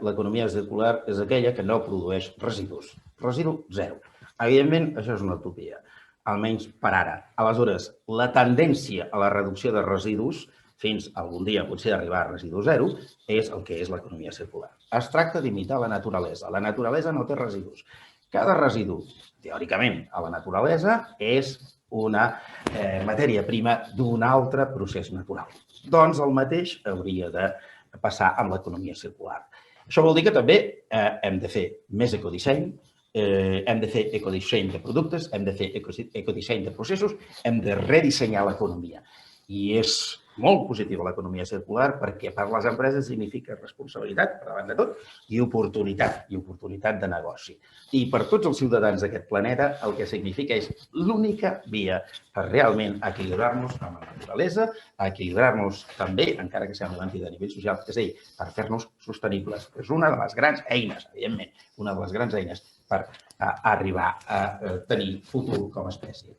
l'economia circular és aquella que no produeix residus. Residu zero. Evidentment, això és una utopia, almenys per ara. Aleshores, la tendència a la reducció de residus fins algun dia potser arribar a residu zero, és el que és l'economia circular. Es tracta d'imitar la naturalesa. La naturalesa no té residus. Cada residu, teòricament, a la naturalesa és una matèria prima d'un altre procés natural. Doncs el mateix hauria de passar amb l'economia circular. Això vol dir que també hem de fer més ecodisseny, hem de fer ecodisseny de productes, hem de fer ecodisseny de processos, hem de redissenyar l'economia. I és molt positiva l'economia circular perquè per les empreses significa responsabilitat, per davant de tot, i oportunitat de negoci. I per tots els ciutadans d'aquest planeta el que significa és l'única via per realment equilibrar-nos amb la naturalesa, equilibrar-nos també, encara que sembli mentida a nivell social, és a dir, per fer-nos sostenibles. És una de les grans eines, evidentment, una de les grans eines per arribar a tenir futur com a espècie.